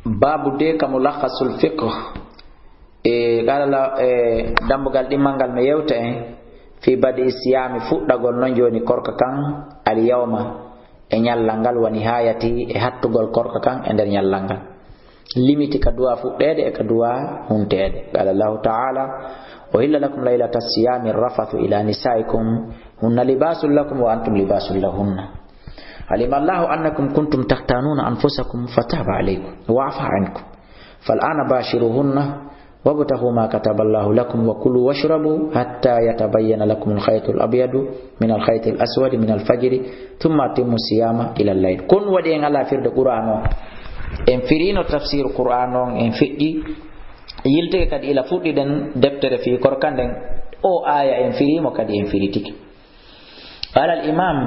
babu de ka mulakhasul fiqh gala dambugal dimangal me yewta en fi badi siyami fuddagol non joni korka kan al yawma e nyallangal wa nihayati e hattugol korka kan e der nyallangal limiti ka duwa fuddede e ka duwa huntede qala Allah ta'ala wa illa lakum laylatas siyami rafathu ila nisaikum hunna libasul lakum wa antum libasul lahunna alima Allah annakum kuntum taqtanuna anfusakum fataba alaykum wa afa ankum fal'ana bashiruhunna wabtaghu ma kataballahu lakum wa kulu washrabu hatta yatabayyana lakum al-khayt al-abyad min al-khayt al-aswad min al-fajr thumma atimmu siyama ila al-layl kun wadi en ala firde qur'ano en firino tafsir qur'ano en fiddi yilte kadi ila fuddi den deftere fi korkanden o aya en firimo kadi en firitiki qala al-imam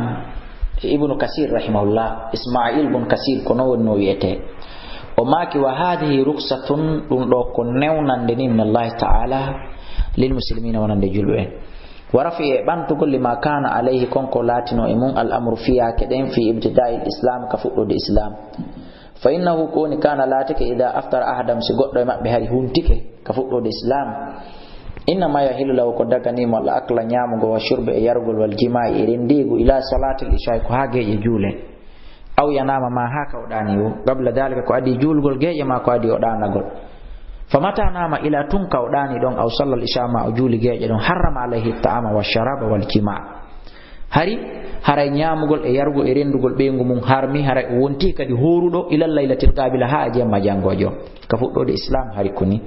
ibnu kasir rahimahullah ismail ibn kasir kono wonno wiete o maki wa hadhihi ruksatun dum do ko newnande ni min Allah ta'ala lil muslimina wonande julbe wa rafi bantu lima kana alayhi konko latino e mun al amru fiya keden fi ibtida'i al islam ka fuddo de islam fa innahu kuni kana latike ida aftara ahadam si goddo e mabbe hari huntike ka fuddo de islam inna ma yahilu lahu ko dagani mo la akla nyamugo wa shurbe e yargol wal jima'i rindigu ila salatil isha ko hageje juule aw yanama ma haka odani yo qabla dalika ko adi julgol geje ma ko adi odanagol famata nama ila tun ka odani don aw sallal isha ma o juli geje don harrama alayhi ta'ama wa sharaba wal jima' hari haray nyamugol e yargo e rendugol beengu mum harmi haray wonti kadi horudo ila laylatil qabila ha jemma jangojo ka fuddo de islam hari kuni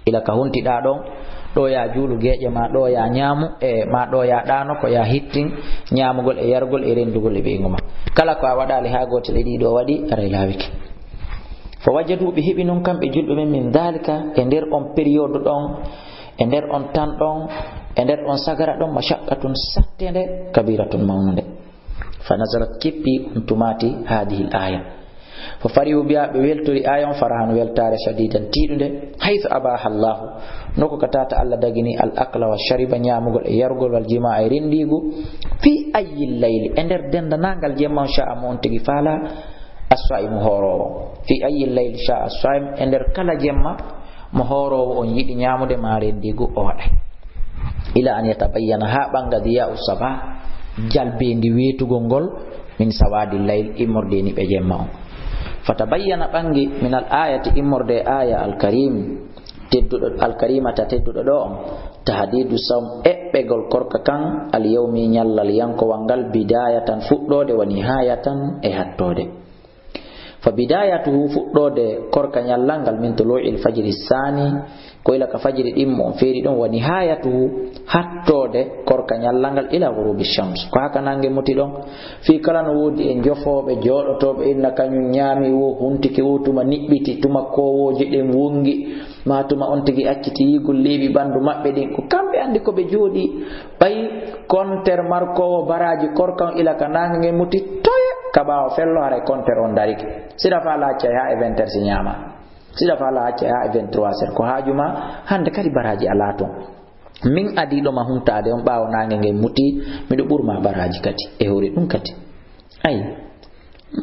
ila ka honti da don do ya julu geje ma do ya nyamu e ma do ya dano ko ya hittin nyamugol e yargol e rendugol e be ngoma kala ko wadali ha gotel di do wadi aray lawiki fa wajadu bi hibinun kambe julbe men min dalika e der on period don e der on tan don e der on sagara don mashaqqatun sattende kabiratun mawnde fa nazarat kippi kuntumati hadhihi al-aya fa farihu biya be weltori ayon farahan weltare shadidan tidunde haythu abaha Allah noko katata Allah dagini al akla wa shariba nyamugol e yargol wal jimaa e rendigu fi ayyi layli ender denda nangal jemma sha amon tigi fala as-saim horo fi ayyi layli sha as-saim ender kala jemma mo horo on yidi nyamude ma rendigu o wada ila an yatabayyana ha banga diya usaba jalbe ndi wetugol gol min sawadi layl imorde ni be jemma on fatabayyana bangi min al-ayati imurde aya al-karim teddudo al-karimata teddudo do tahdidu sawm ebbegol korka kan al-yawmi nyallal yanko wangal bidayatan fuddode wa nihayatan e hattode fa bidayatuhu fuddode korka nyallangal min tulu'il fajri sani ko ila ka fajri dimmo feri don wa nihayatuhu hattode korka nyallangal ila ghurubi shams ko haka nange muti don fi kala no wodi en jofobe jodotobe inna kanyu nyami wo huntike wotuma nibbiti tuma kowoje den wongi matuma on tigi acciti yigol lebi bandu mabbe den ko kambe andi ko be jodi bay konter marko baraji korkan ila ka nange muti toye kaba fello hare konter on dariki sida fala cha ha eventer sinyama sida fala cha ha 23 ser ko hajuma hande kadi baraji alaton min adido ma huntade on baawo nange ngey muti mido burma baraji kati e hore dum kati ay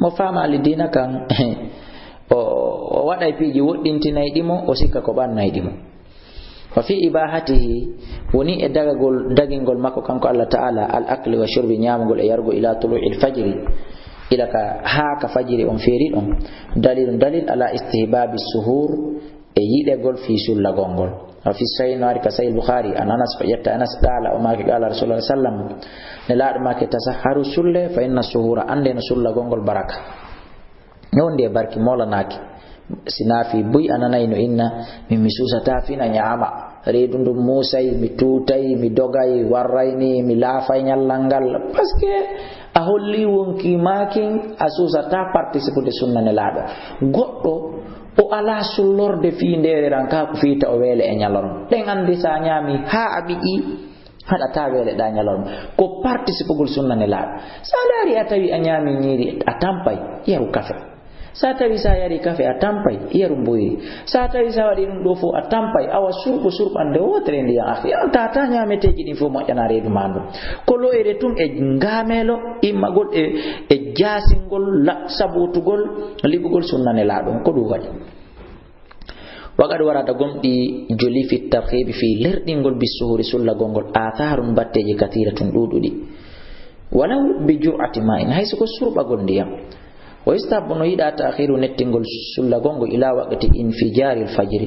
mo fama ali dina kan o wada piji woddintinay dimo o sikka ko bannay dimo fa fi ibahatihi woni e dagingol makko kanko Allah ta'ala al akli wa shurbi nyamugol e yargo ila tulu'il fajri ila ka ha ka fajri on feri don dalil ala istihbabi suhur e yide gol fi sulla gongol في صحيح نوارك صحيح البخاري أن أنس فجت أنس قال وما قال رسول الله صلى الله عليه وسلم نلاد ما كتسحر سلة فإن السهور عندنا سلة غنغل بركة نون دي بركي مولا ناكي سنافي بي أنا نينو إنا من مسوسة تافينا نعما ريدون دو موسى متوتاي مدوغاي ورايني ملافاي نيالانغال باسكي أهولي وونكي ماكين أسوسة تا participe de sunna nelado goddo o ala sullorde fi ndere ranka ko fita o wele e nyalon den andi sa nyami ha abiji hada ta wele da nyalon ko participe gol sunna ne la sa dari atawi a nyami nyiri atampai yeru kafe sa tawi sa yari kafe a tampay yarum boyri, sa tawi sa waɗi ɗum ɗo fof a tampay awa surɓande wotere ndiyam akhi tata ñameteji ɗin fof moƴƴana reedu ma ndu ko loyre tun e ngamelo immagol e jasingol sabotugol liɓugol sunnane laaɗon ko ɗum waɗi وقد ورد قمدي جلي في الترغيب في لردنغول بالسهور سلا غونغول آثار باتجي كثيرة دودودي ولو بجرعة ماء هاي سكو سرب غونديا ويستحب نيدا تأخير نتنغول سلا غونغول إلى وقت انفجار الفجر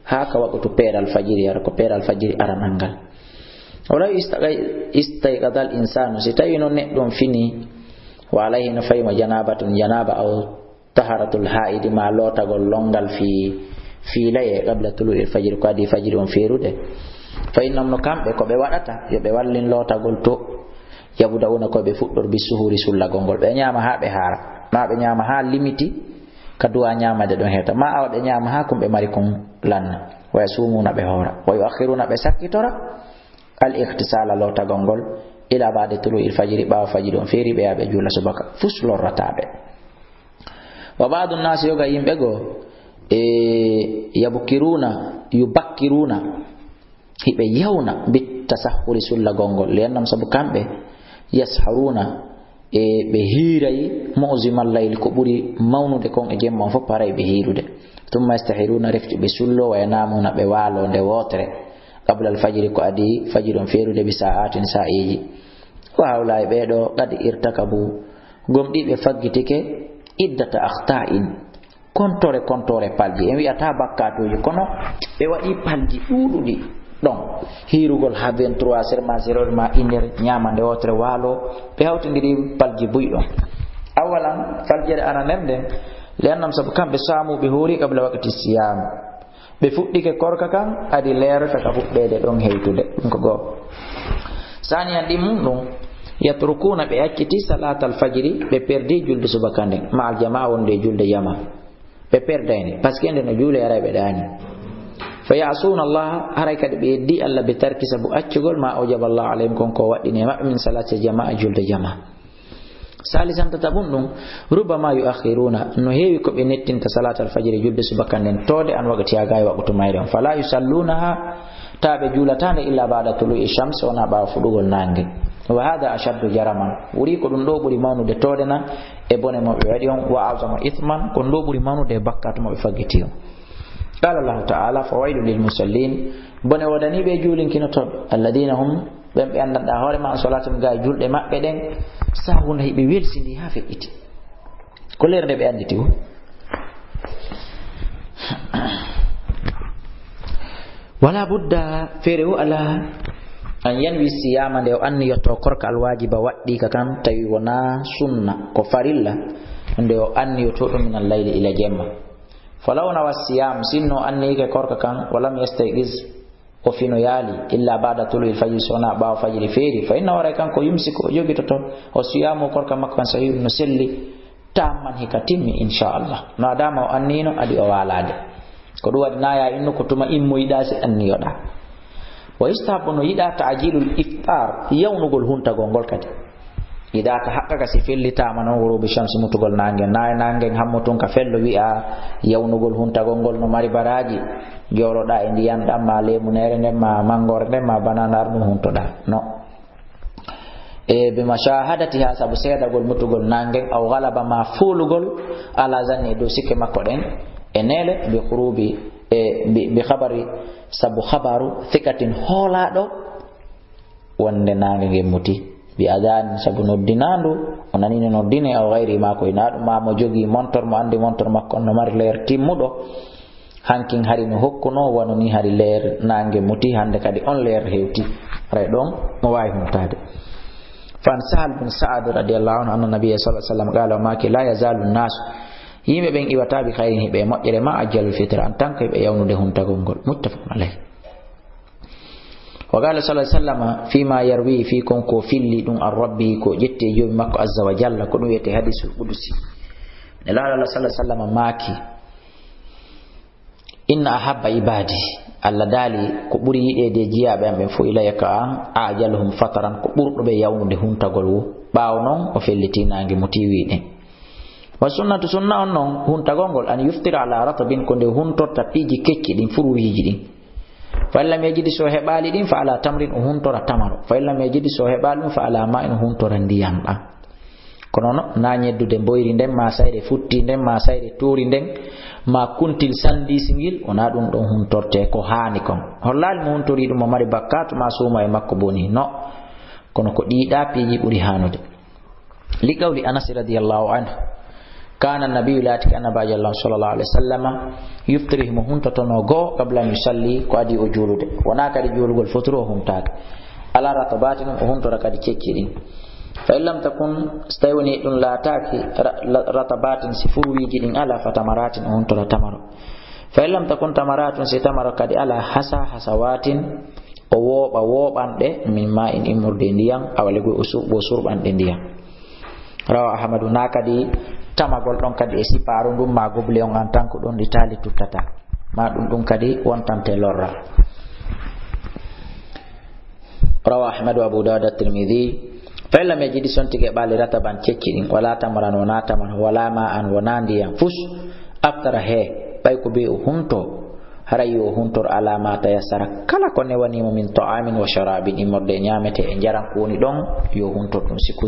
هاكا وقت بير الفجر يركو بير الفجر أرانانغال ولو استيقظ الإنسان ستاينو نتدون فيني وعليه نفيم جنابة أو طهارة الحائد ما لوتا غول لونغال في laye qabla tulu'il fajr ko adi fajr on ferude fa innam no kambe ko be wadata yo be wallin lotagol to yabuda wona ko be fuddor bi suhuri sulla gongol be nyama ha be hara ma be nyama ha limiti kaduwa nyama de don heta ma awa be nyama ha kumbe mari kon lanna wa yasumuna be hora wa yuakhiruna be sakitora al ikhtisala lotagol ila ba'da tulu'il fajr ba fajr on feri be abe jula subaka fuslor ratabe wa ba'dun nas yoga yimbe go yubakkiruna hiɓe yawna bitasahhuri sulla gongol liyannam sabu kamɓe yasharuna ɓe hiirayi mu'zimal layl ko ɓuri mawnude kon e jemma fof paray ɓe hiirude tumma yastahiruna refti ɓe sullo wa yanamuna ɓe waalo nde wotere qabla al fajiri ko adi fajiri on feerude bi sa'atin sa'iji wa hawla ɓeɗo qad irtakabu gomɗiɓe faggitike iddata akhta'in kontore palji en wi'ata bakkatuji kono ɓe waɗi palji ɗuɗuɗi ɗon hirugol ha 23 serma 0 ma iner ñamande wotere waalo ɓe hawtidiri palji buyɗon awalan faljere ananen nden lennam sabu kamɓe samuɓe hoori qabla waqti siyam ɓe fuɗɗike korka kan adi leerata ka fuɗɗede ɗon heytude ɗum ko goo saniyan ɗi mum ɗum yatrukuna ɓe acciti salatal fajiri ɓe perdi julde subaka nden ma al jama wonde julde jama ɓe perdani par ce que nde no juule aray ɓe ɗani fa ya'suna Allah haray kadi ɓe yeddi Allah ɓe tarki sabu accugol ma awjaba Allah alayhim kon ko waɗɗini maɓɓe min salati jama'a julde jama salisan tatabun ɗum rubama yuakhiruna no heewi ko ɓe nettinta salatal fajiri julde subaka nden tode an wagati aga e waɓutu mayre on fala yusallunaha ta ɓe juulatande illa ba'da tulu'i shams wona ɓawa fuɗugol nangue wa hada ashaddu jaraman wuri ko ɗum ɗo ɓuri mawnude todena e bone mo ɓe waɗi on wa azama ithman kon ɗo ɓuri mawnude e bakkat mo ɓe faggiti on qala Allahu ta'ala fawailu lil musallin bone wodaniɓe juulinkinotoɓe alladina hum ɓen ɓe andanɗa hoore ma salatum ga e julɗe maɓɓe ɗen sa hunde hiɓe welsidi ha feƴƴiti ko lerde ɓe anditi o wala budda feere o ala an yanwi siyama nde o anni yetto korka alwajiba waɗɗi ka kam tawi wona sunna ko farilla nde o anni yetto ɗum min allayli ila jemma falaw nawa siyam sinno annike korka kan walam yastayqiz o fino yaali illa ba'da tulu'il fajr sona ɓawa fajiri feeri fa inna waray kanko yumsiku o jogitoto o siyamu korka makko kan sahihu no selli tamman hika timmi inchallah no adama o annino adi o walade ko ɗum waɗi naya inno ko tuma immoyiɗa si anniyoɗa wa istahabu no yiɗa ta'jilul iftar yawnugol huntagol ngol kadi yiɗa ta haqqaka si fellitama non wurubi shamsi mutugol nangen nangen hammotun ka fello wi'a yawnugol huntagol ngol no mari baraji joroɗa e ndiyam ɗam ma lemunere nden ma mangore nden ma bananar ɗum huntoɗa no e be mashahadati ha sabu seedagol mutugol nangen aw galaba ma fulugol ala zanni do sikke makko ɗen e nele be khurubi bi khabari sabu khabaru thikatin holaɗo wonde nange nge muti bi adan sabu noddinandu o nanino noddine aw gayri ma ko inaɗo ma mo jogi montor mo andi montor makko no mari leer timmuɗo hankin hari no hokkuno wano ni hari leer nange muti hande kadi on leer hewti ray ɗon mo wawi humtade fan Sahal bin Sa'ad radiyallahu anhu anna nabiyya sallallahu alaihi wasallam qala ma ki la yazalu an-nas yimɓe ɓen iwataɓe khairin hiɓe moƴƴere ma ajjalul fitr en tant que ɓe yawnude huntagol ngol muttafaqun alayh wa qala sallallahu alaihi wasallam fima yarwi fi kon ko filli ɗum an rabbi ko ƴette jomi makko azza wa jalla ko ɗum wiyete hadisul qudusi ne laala sallallahu alaihi wasallam maaki inna ahabba ibadi Allah daali ko ɓuri yiɗede jiyaɓe am ɓen fo ilaya ka an ajaluhum fataran ko ɓurɗo ɓe yawnude huntagol wo ɓawo noon o fellitinangue mo tiwiɗen wa sunnatu sunna on non huntagol an yuftira ala ratabin ko nde huntorta piiji kecci ɗin furuwiji ɗin fa illam yajidi so heɓali ɗin fa ala tamrin o huntora tamaro fa illam yajidi so heɓali ɗum fa ala ma'in o huntora ndiyam ɗam kono no na ñeddude mboyri nden ma sayre futti nden ma sayre tuuri nden ma kuntil sandisigil wona ɗum ɗon huntorte ko haani kon hollali mo huntori ɗum mo mari bakkatu ma suuma e makko boni no kono ko ɗiɗa piiji ɓuri hanude li qawli Anas radiyallahu anhu kana nabiyu laati ka annabaji Allah sallallahu alaihi wasallam yuftiri mo huntotono go qabla an yusalli ko adi o juulude wona kadi juulugol fotoro o huntaka ala ratabatin o huntora kadi cecci ɗin fa in lam takun so tawi woni ɗum laataki ratabatin si furwiji ɗin ala fa tamaratin o huntora tamaro fa in lam takun tamaratun si tamaro kadi ala hasawatin o wooɓa wooɓanɗe min ma in immorde ndiyam awalego o surɓanɗe ndiyam rawa ahmadu na kadi tamagol ɗon kadi e siparu ndum ma goble on en tant que ɗon ɗi taali tuttata ma ɗum kadi wontante lorra rawa ahmadu abu dawud at-tirmidhi fa lam yajidi sontige ɓaali rataban cecci ɗin wala tamaran wona taman wala ma an wona ndiyam fus aftara he ɓay ko be o hunto harayi o huntor ala ma tayassara kala ko newanimo min ta'amin wa sharabin immorde ñamete e jaran ko woni ɗon yo huntor ɗum siko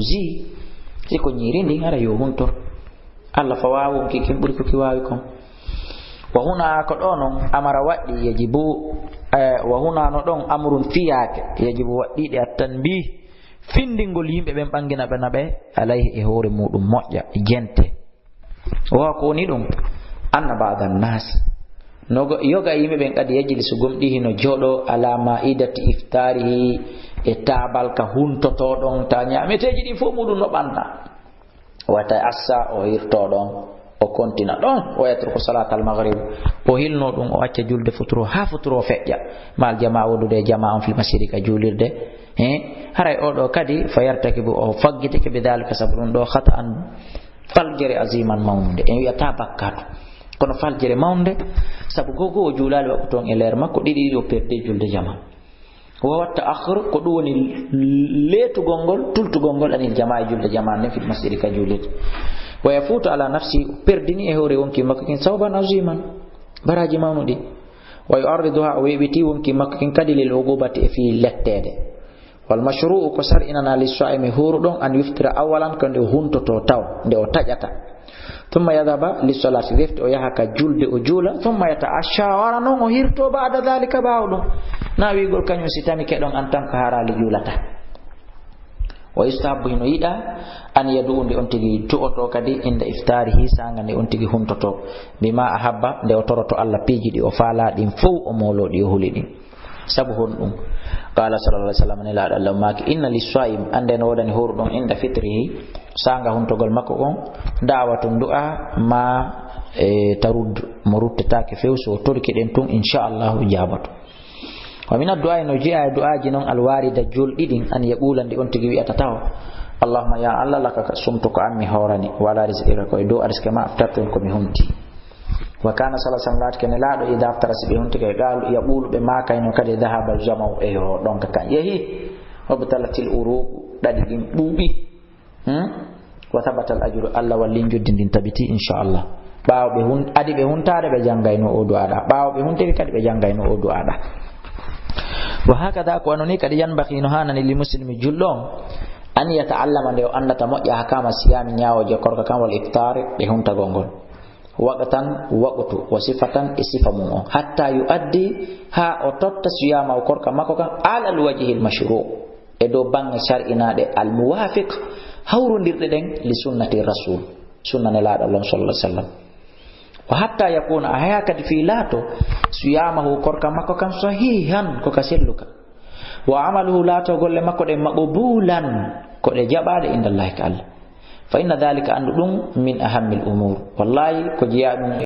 siko ñiri ndin hara yo huntor Allah fa wawu ki kin ɓuri ko ki wawi kon wa huna ko ɗo non amara waɗɗi yajibu wa huna no ɗon amrun fiyake yajibu waɗɗiɗe at-tanbih findingol yimɓe ɓen ɓangina ɓe naɓe alayhi e hoore muɗum moƴƴa gente wa ko woni ɗum anna ba'da nas yoga yimɓe ɓen kadi yejjili so gomɗi hino jooɗo ala ma'idati iftarihi e tabal ka huntotoɗon ta ñameteji ɗin fof muɗum no ɓanta wata assa o hirto ɗon o kontina ɗon o yatruku salat al maghrib o hilno ɗum o acca julde futuro ha futuro feƴƴa mal jama wodude jama on fil masjidi ka julirde haray oɗo kadi fa yartaki bo o faggitike be dalika sabu ɗum ɗo khata an faljere aziman mawnude en wiyata bakkatu kono faljere mawnde sabu gogo o juulali wakko toon e leer makko ɗiɗi o perde julde jama o watta akhir ko ɗum woni leetugol ngol tultugol ngol anil jama e julde jama nden fil masjidi ka julirde wa yafutu ala nafsi perdini e hoore wonki makko kin sawban aziman baraji mawnuɗi wa yu'arriduha o weɓiti wonki makko kin kadi lil ugubati e fi lettede wal mashru'u ko sar'inana lis-sa'imi huruɗon an yuftira awalan ko nde huntoto taw nde o taƴata thumma yadhaba lis-salati lefte o yaha ka julde o juula thumma yata'asha wara noon o hirto ba'da dhalika bawɗum na wigol kañum si tami keɗon en tant que harali juulata wa yustahabbu hino yiɗa an yadu nde on tigi tu'oto kadi inda iftarihi sanga nde on tigi huntoto bima ahabba nde o toroto Allah piiji ɗi o faala ɗin fof o moloɗi o huli ɗin sabu hon ɗum qala sallallahu alaihi wasallam ne laaɗo Allah maki inna lis-sa'im ande no wodani horuɗon inda fitrihi sanga huntogol makko on da'watun du'a ma tarud mo ruttetake few so torki ɗen tun inchallahu jabatu wa min ad-du'a no ji'a du'aji non alwarida julɗiɗin an yaqulandi on tigi wi'ata taw allahumma ya Allah laka sumtu ko ammi hawrani wala rizqika ko do arske ma aftarton ko mi humti wa kana sallallahu alaihi wasallam kene laado ida aftara sibe hunti kay gal yaqulu be ma kayno kadi dhahaba jama'u e ho donc kan yehi wabtalatil uruq dadi din buubi wa thabata al ajru Allah wallin juddindin tabiti inshallah baaw be hun adi be huntade be jangayno o du'ada baaw be hunte kadi be jangayno o du'ada wa hakada ko anoni kadi yanbaghi no hanani li muslimi jullon an yata'allama de annata moƴƴa hakama siyami nyaawoje korka kan wal iftar be hunta gongol waqtan waqtu wa sifatan isifa mum hatta yuaddi ha o totta siyama o korka makko kan ala al wajhi al mashru' e do bange shar'inade al muwafiq hawrondirde den li sunnati rasul sunnane laado Allah sallallahu alaihi wasallam wa hatta yakuna ahayakati fi lato siyamahu korka makko kan sahihan ko kaselluka wa amaluhu lato golle makko de maqbulan ko de jabade inda Allah ta'ala fa inna dhalika andu min ahammil umur wallahi ko jiya